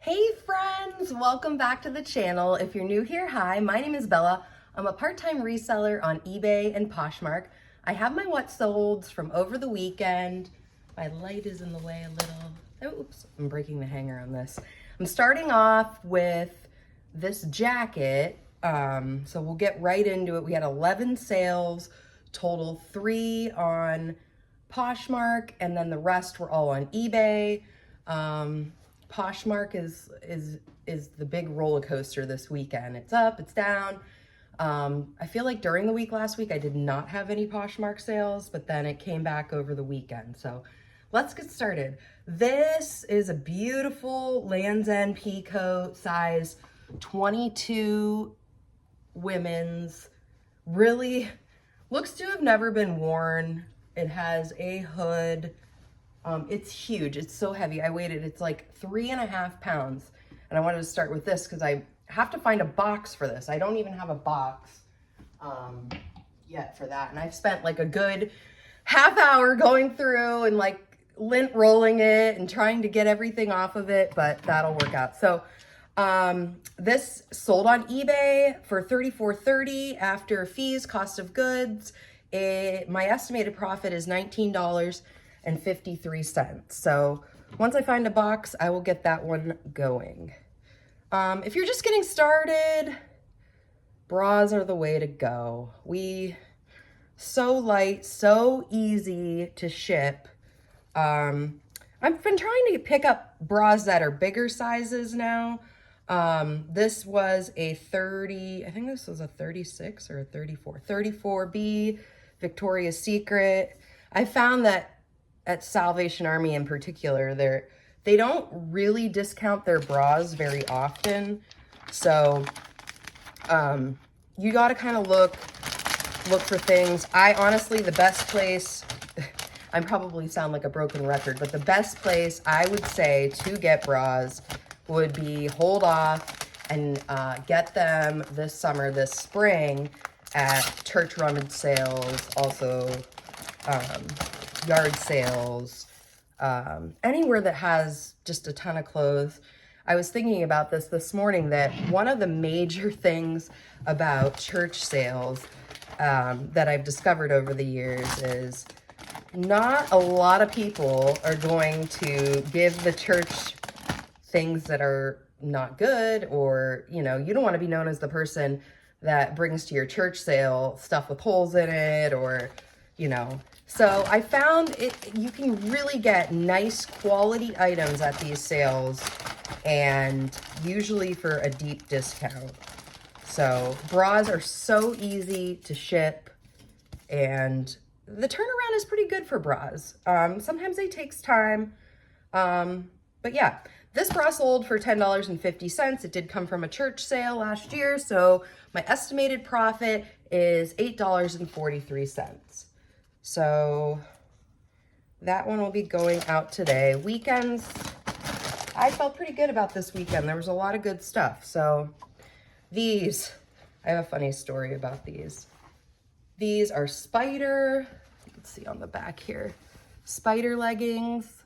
Hey friends, welcome back to the channel. If you're new here, hi, my name is Bella. I'm a part-time reseller on eBay and Poshmark. I have my what solds from over the weekend. My light is in the way a little. Oops, I'm breaking the hanger on this. I'm starting off with this jacket. So we'll get right into it. We had 11 sales, total 3 on Poshmark, and then the rest were all on eBay. Poshmark is the big roller coaster this weekend. It's up, it's down. I feel like during the week last week, I did not have any Poshmark sales, but then it came back over the weekend. So let's get started. This is a beautiful Land's End pea coat, size 22 women's. Really looks to have never been worn. It has a hood. It's huge. It's so heavy. I weighed it. It's like 3.5 pounds. And I wanted to start with this because I have to find a box for this. I don't even have a box yet for that. And I've spent like a good half hour going through and like lint rolling it and trying to get everything off of it, but that'll work out. So this sold on eBay for $34.30 after fees, cost of goods. My estimated profit is $19.53. So once I find a box, I will get that one going. If you're just getting started, bras are the way to go. So light, so easy to ship. I've been trying to pick up bras that are bigger sizes now. This was a 30, I think this was a 36 or a 34, 34B Victoria's Secret. I found that at Salvation Army in particular, they don't really discount their bras very often. So you got to kind of look for things. I honestly, the best place, I probably sound like a broken record, but the best place I would say to get bras would be hold off and get them this summer, this spring at church rummage sales, also yard sales, anywhere that has just a ton of clothes. I was thinking about this morning, that one of the major things about church sales that I've discovered over the years is not a lot of people are going to give the church things that are not good, or, you don't want to be known as the person that brings to your church sale stuff with holes in it, or, So I found you can really get nice quality items at these sales, and usually for a deep discount. So bras are so easy to ship, and the turnaround is pretty good for bras. Sometimes it takes time, but yeah. This bra sold for $10.50. It did come from a church sale last year, so my estimated profit is $8.43. So that one will be going out today. Weekends, I felt pretty good about this weekend. There was a lot of good stuff. So these, I have a funny story about these. These are spider, you can see on the back here, spider leggings.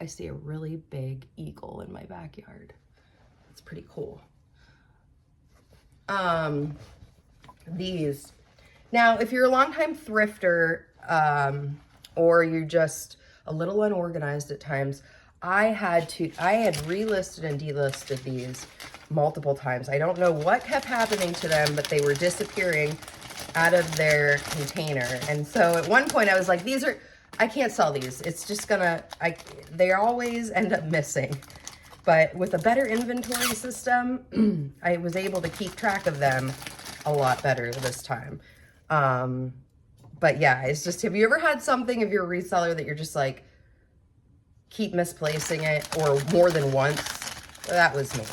I see a really big eagle in my backyard. It's pretty cool. These. Now, if you're a longtime thrifter, or you're just a little unorganized at times, I had relisted and delisted these multiple times. I don't know what kept happening to them, but they were disappearing out of their container. And so at one point I was like, I can't sell these. It's just they always end up missing. But with a better inventory system, I was able to keep track of them a lot better this time. But yeah, it's just, have you ever had something, if you're a reseller, that you're just like, keep misplacing it, or more than once? That was me.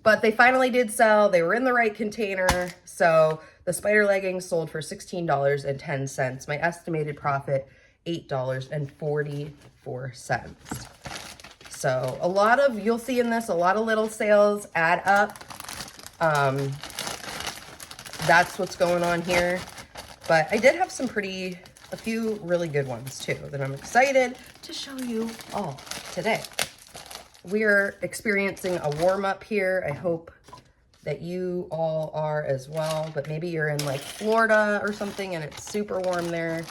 But they finally did sell. They were in the right container. So the spider leggings sold for $16.10. My estimated profit, $8.44. So you'll see in this, a lot of little sales add up. That's what's going on here. But I did have a few really good ones too, that I'm excited to show you all today. we are experiencing a warm up here. I hope that you all are as well, but maybe you're in like Florida or something and it's super warm there,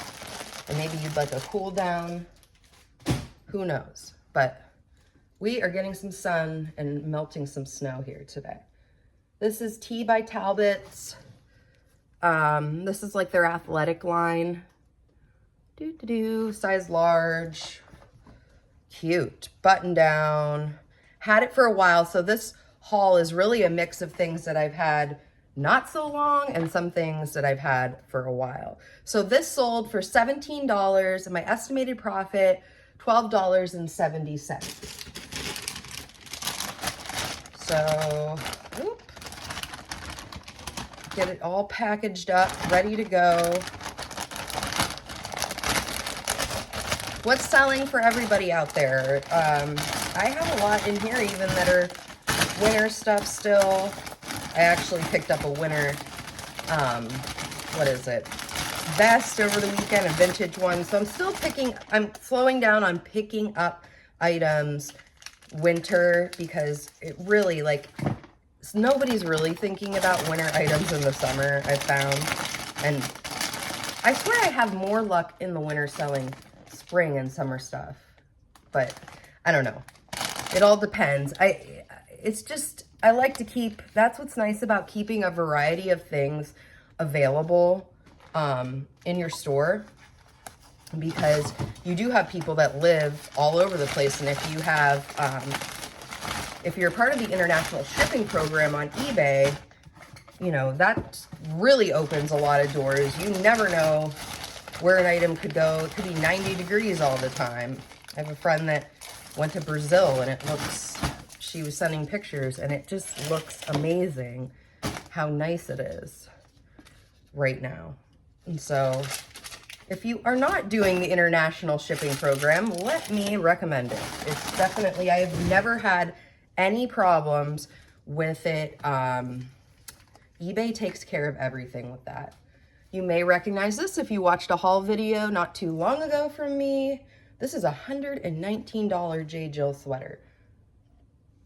and maybe you'd like a cool down. Who knows? But we are getting some sun and melting some snow here today. This is Tea by Talbot's. This is like their athletic line. Size large. Cute. Button down. Had it for a while. So this haul is really a mix of things that I've had not so long and some things that I've had for a while. So this sold for $17 and my estimated profit, $12.70. So, get it all packaged up, ready to go. What's selling for everybody out there? I have a lot in here even that are winter stuff still. I actually picked up a winter, vest over the weekend, a vintage one. So I'm slowing down on picking up items winter because it really, like, nobody's really thinking about winter items in the summer, I've found. And I swear I have more luck in the winter selling spring and summer stuff. But I don't know. It all depends. I like to keep, that's what's nice about keeping a variety of things available in your store, because you do have people that live all over the place. And if you have, if you're part of the international shipping program on eBay, you know, that really opens a lot of doors. You never know where an item could go. It could be 90 degrees all the time. I have a friend that went to Brazil and she was sending pictures and it just looks amazing how nice it is right now. And so if you are not doing the international shipping program, let me recommend it. It's definitely, I have never had any problems with it. eBay takes care of everything with that. You may recognize this if you watched a haul video not too long ago from me. This is a $119 J. Jill sweater.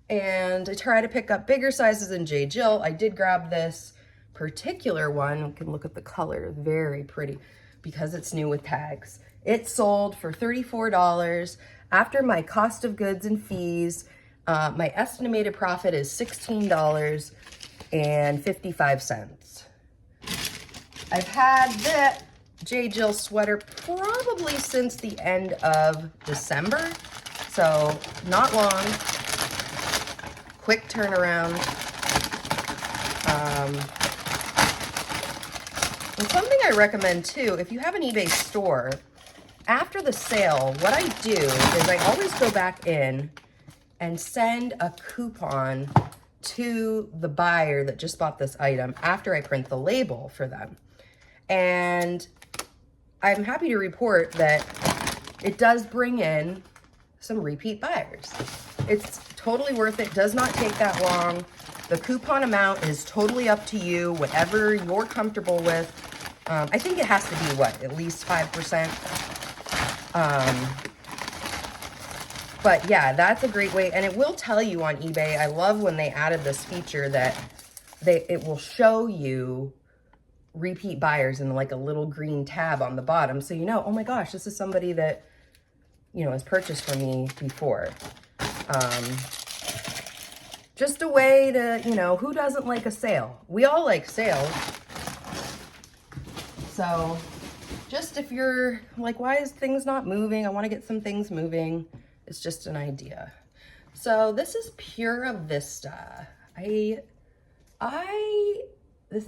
And I try to pick up bigger sizes in J. Jill. I did grab this particular one. You can look at the color, very pretty, because it's new with tags. It sold for $34. After my cost of goods and fees, my estimated profit is $16.55. I've had that J. Jill sweater probably since the end of December, so not long. Quick turnaround. And something I recommend too, if you have an eBay store, after the sale, what I do is I always go back in and send a coupon to the buyer that just bought this item after I print the label for them. And I'm happy to report that it does bring in some repeat buyers. It's totally worth it. Does not take that long. The coupon amount is totally up to you, whatever you're comfortable with. I think it has to be, what, at least 5%? But yeah, that's a great way. And it will tell you on eBay. I love when they added this feature that it will show you repeat buyers in like a little green tab on the bottom. So you know, oh my gosh, this is somebody that, you know, has purchased from me before. Just a way to, you know, who doesn't like a sale? We all like sales. So just if you're like, why is things not moving? I want to get some things moving. It's just an idea. So this is Pura Vista. This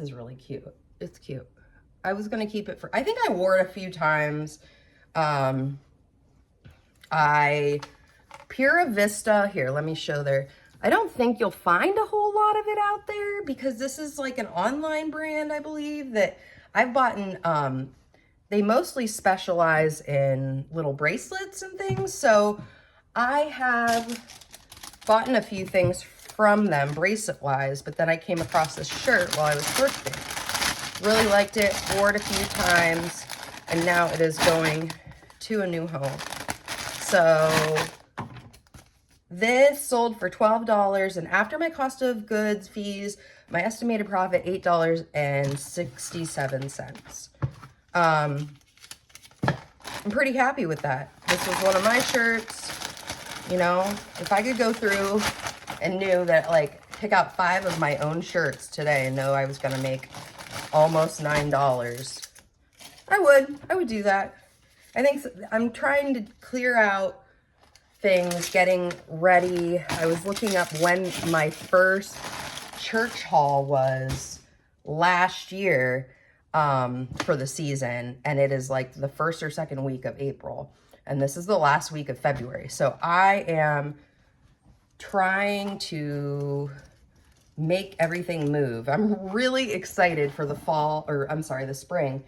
is really cute. It's cute. I was going to keep it for, I think I wore it a few times. Pura Vista, here, let me show there. I don't think you'll find a whole lot of it out there because this is like an online brand, I believe, that I've bought in, they mostly specialize in little bracelets and things. So I have bought in a few things from them bracelet-wise, but then I came across this shirt while I was thrifting. Really liked it, wore it a few times, and now it is going to a new home. So This sold for $12, and after my cost of goods, fees, my estimated profit, $8.67. I'm pretty happy with that. This was one of my shirts. You know, if I could go through and knew that, like, pick out 5 of my own shirts today and know I was going to make almost $9, I would do that. I think I'm trying to clear out things, getting ready. I was looking up when my first church haul was last year for the season, and it is like the first or second week of April, and this is the last week of February. So I am trying to make everything move. I'm really excited for the fall, or I'm sorry, the spring,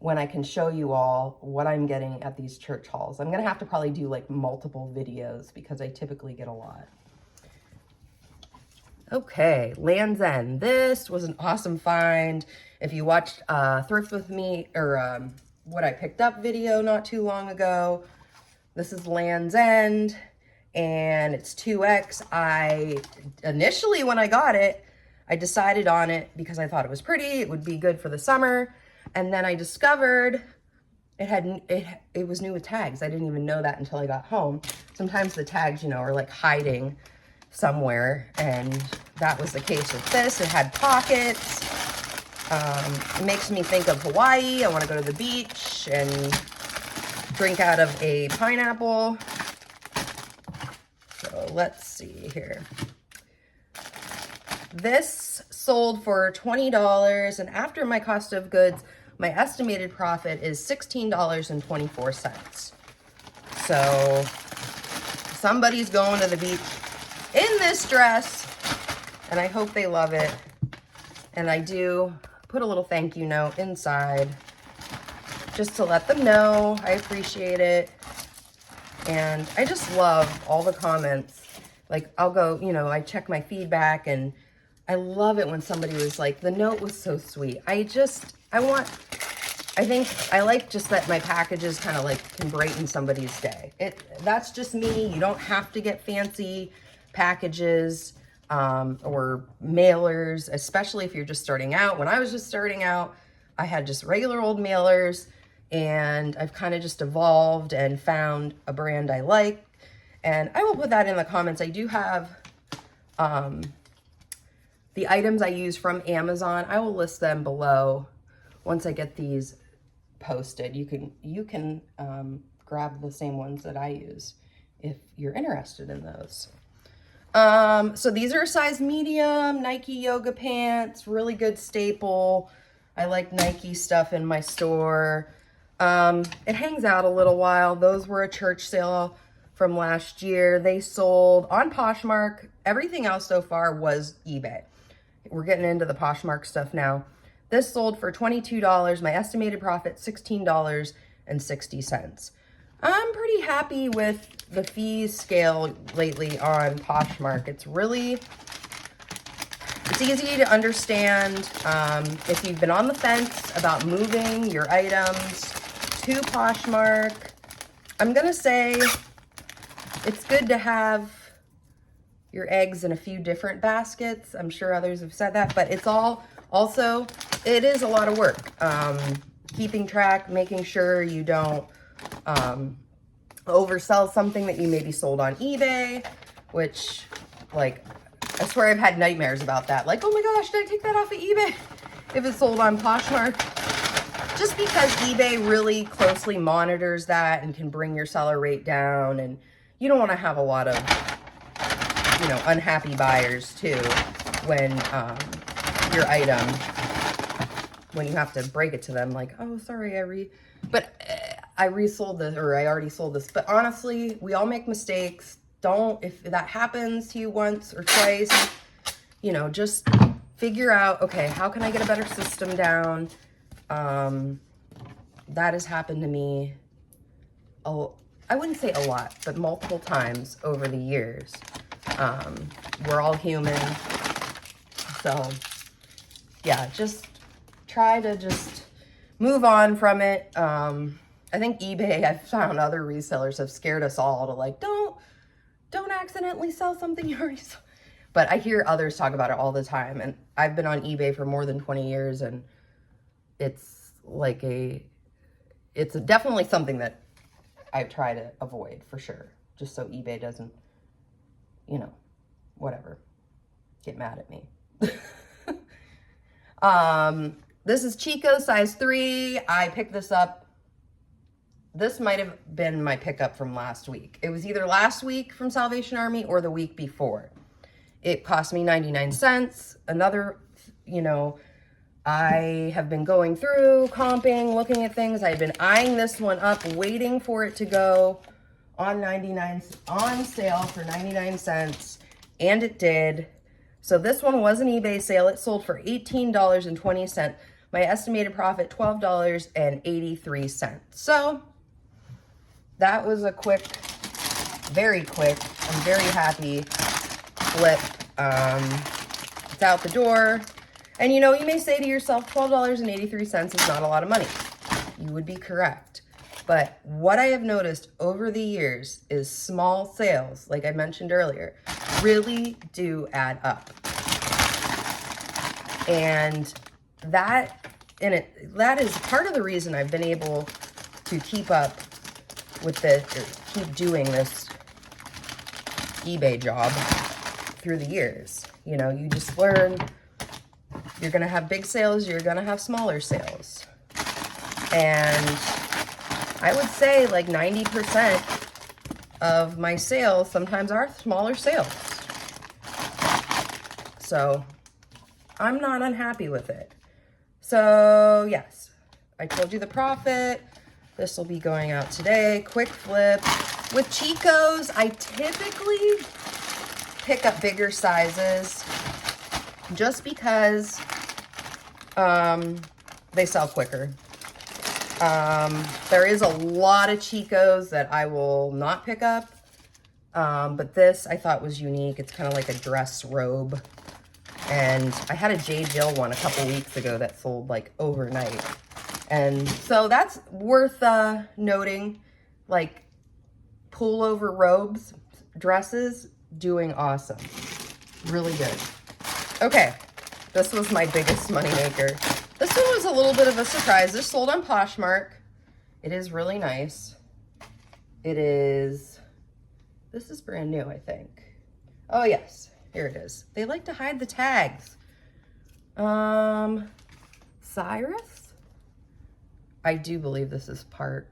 when I can show you all what I'm getting at these church hauls. I'm gonna have to probably do like multiple videos because I typically get a lot. Okay, Land's End. This was an awesome find. If you watched Thrift With Me, or what I picked up video not too long ago, this is Land's End, and it's 2X. Initially when I got it, I decided on it because I thought it was pretty, it would be good for the summer. And then I discovered it was new with tags. I didn't even know that until I got home. Sometimes the tags, you know, are like hiding somewhere, and that was the case with this. It had pockets. It makes me think of Hawaii. I want to go to the beach and drink out of a pineapple. So let's see here. This sold for $20, and after my cost of goods, my estimated profit is $16.24. So somebody's going to the beach in this dress, and I hope they love it. And I do put a little thank you note inside just to let them know I appreciate it. And I just love all the comments. Like, I'll go, you know, I check my feedback, and I love it when somebody was like, the note was so sweet. I think I like just that my packages kind of like can brighten somebody's day. That's just me. You don't have to get fancy packages or mailers, especially if you're just starting out. When I was just starting out, I had just regular old mailers, and I've kind of just evolved and found a brand I like. And I will put that in the comments. I do have the items I use from Amazon. I will list them below once I get these posted. You can grab the same ones that I use if you're interested in those. So these are a size medium, Nike yoga pants, really good staple. I like Nike stuff in my store. It hangs out a little while. Those were a church sale from last year. They sold on Poshmark. Everything else so far was eBay. We're getting into the Poshmark stuff now. This sold for $22. My estimated profit, $16.60. I'm pretty happy with the fees scale lately on Poshmark. It's easy to understand. If you've been on the fence about moving your items to Poshmark, I'm gonna say it's good to have your eggs in a few different baskets. I'm sure others have said that, but it's it is a lot of work. Keeping track, making sure you don't oversell something that you maybe sold on eBay, which, like, I swear I've had nightmares about that. Like, oh my gosh, did I take that off of eBay? If it's sold on Poshmark. Just because eBay really closely monitors that and can bring your seller rate down, and you don't want to have a lot of, you know, unhappy buyers too when your item, when you have to break it to them, like, oh, sorry, I resold this, or I already sold this. But honestly, we all make mistakes. If that happens to you once or twice, you know, just figure out, okay, how can I get a better system down? That has happened to me, I wouldn't say a lot, but multiple times over the years. We're all human. So yeah, just try to just move on from it. I think eBay, I've found other resellers have scared us all to, like, don't accidentally accidentally sell something you already sold? But I hear others talk about it all the time. And I've been on eBay for more than 20 years. And it's like it's definitely something that I try to avoid for sure. Just so eBay doesn't, you know, whatever, get mad at me. This is Chico size 3. I picked this up. This might have been my pickup from last week. It was either last week from Salvation Army or the week before. It cost me 99 cents. Another, you know, I have been going through, comping, looking at things. I've been eyeing this one up, waiting for it to go on sale for 99 cents, and it did. So this one was an eBay sale. It sold for $18.20. My estimated profit, $12.83. So that was a quick, very quick, I'm very happy flip. It's out the door. And you know, you may say to yourself, $12.83 is not a lot of money. You would be correct. But what I have noticed over the years is small sales, like I mentioned earlier, really do add up. And that is part of the reason I've been able to keep up with this, or keep doing this eBay job through the years. You know, you just learn, you're going to have big sales, you're going to have smaller sales. And I would say like 90% of my sales sometimes are smaller sales. So I'm not unhappy with it. So yes, I told you the profit. This will be going out today. Quick flip. With Chico's, I typically pick up bigger sizes just because they sell quicker. There is a lot of Chico's that I will not pick up. But this I thought was unique. It's kind of like a dress robe. And I had a J. Jill one a couple weeks ago that sold like overnight. And so that's worth noting. Like pullover robes, dresses, doing awesome. Really good. Okay, this was my biggest money maker. This one was a little bit of a surprise. This sold on Poshmark. It is really nice. This is brand new, I think. Oh yes, here it is. They like to hide the tags. Cyrus? I do believe this is part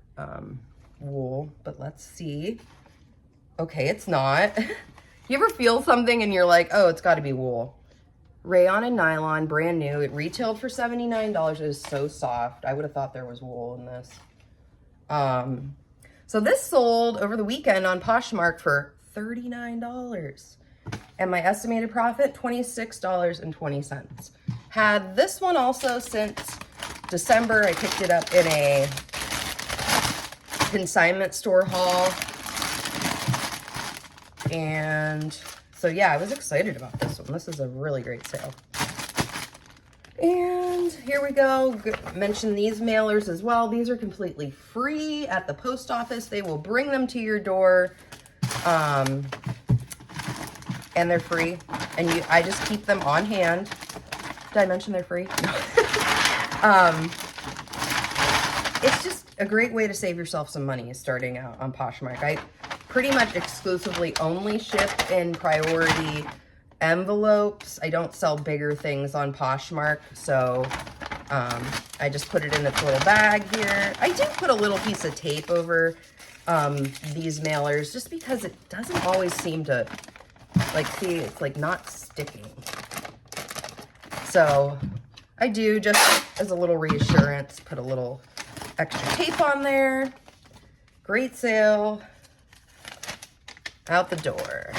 wool, but let's see. Okay, it's not. You ever feel something and you're like, oh, it's got to be wool? Rayon and nylon, brand new. It retailed for $79. It is so soft. I would have thought there was wool in this. So this sold over the weekend on Poshmark for $39. And my estimated profit, $26.20. Had this one also since December. I picked it up in a consignment store haul. And so yeah, I was excited about this one. This is a really great sale. And here we go. Mention these mailers as well. These are completely free at the post office. They will bring them to your door. And they're free. And I just keep them on hand. Did I mention they're free? No. It's just a great way to save yourself some money starting out on Poshmark. I pretty much exclusively only ship in priority envelopes. I don't sell bigger things on Poshmark, so I just put it in its little bag here. I do put a little piece of tape over these mailers just because it doesn't always seem to, like, see, it's like not sticking. So I do, just as a little reassurance, put a little extra tape on there. Great sale. Out the door.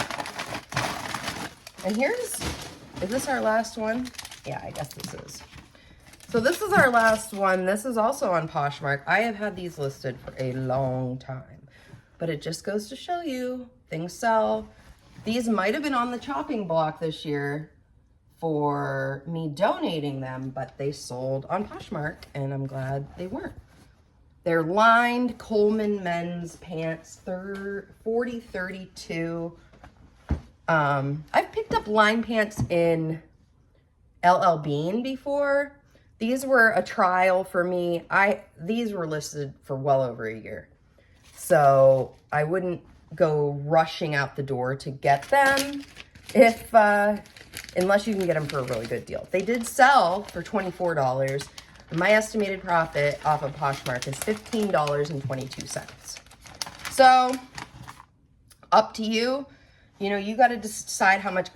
And is this our last one? Yeah, I guess this is. So this is our last one. This is also on Poshmark. I have had these listed for a long time, but it just goes to show you things sell. These might have been on the chopping block this year for me donating them, but they sold on Poshmark, and I'm glad they weren't. They're lined Coleman men's pants, 40-32. I've picked up line pants in LL Bean before. These were a trial for me. These were listed for well over a year. So I wouldn't go rushing out the door to get them unless you can get them for a really good deal. They did sell for $24. My estimated profit off of Poshmark is $15.22. So up to you. You know, you got to decide how much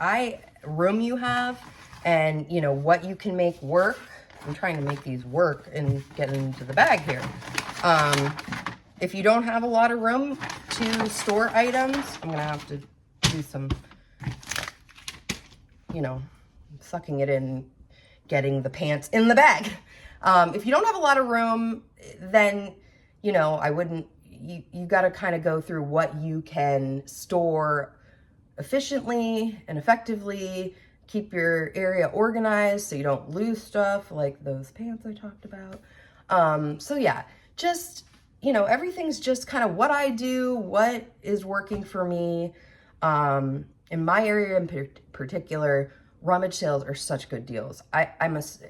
room you have and, you know, what you can make work. I'm trying to make these work and get into the bag here. If you don't have a lot of room to store items, I'm going to have to do some, you know, sucking it in, getting the pants in the bag. If you don't have a lot of room, then, you know, you got to kind of go through what you can store efficiently and effectively, keep your area organized so you don't lose stuff like those pants I talked about. So yeah, just, you know, everything's just kind of what I do, what is working for me. In my area in particular, rummage sales are such good deals.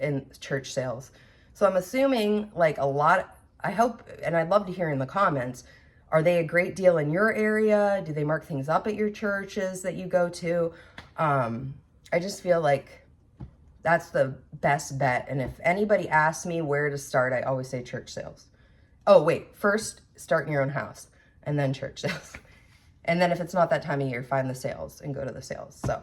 In church sales. So I'm assuming like I hope, and I'd love to hear in the comments, are they a great deal in your area? Do they mark things up at your churches that you go to? I just feel like that's the best bet. And if anybody asks me where to start, I always say church sales. Oh, wait, first start in your own house and then church sales. And then if it's not that time of year, find the sales and go to the sales. So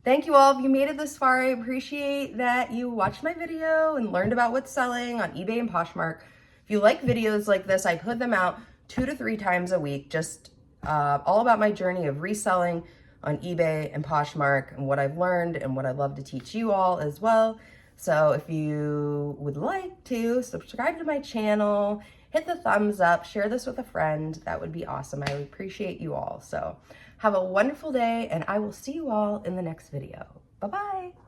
thank you all. If you made it this far, I appreciate that you watched my video and learned about what's selling on eBay and Poshmark. If you like videos like this, I put them out 2 to 3 times a week, just all about my journey of reselling on eBay and Poshmark and what I've learned and what I love to teach you all as well. So if you would like to subscribe to my channel, hit the thumbs up, share this with a friend, that would be awesome. I would appreciate you all. So have a wonderful day, and I will see you all in the next video. Bye-bye.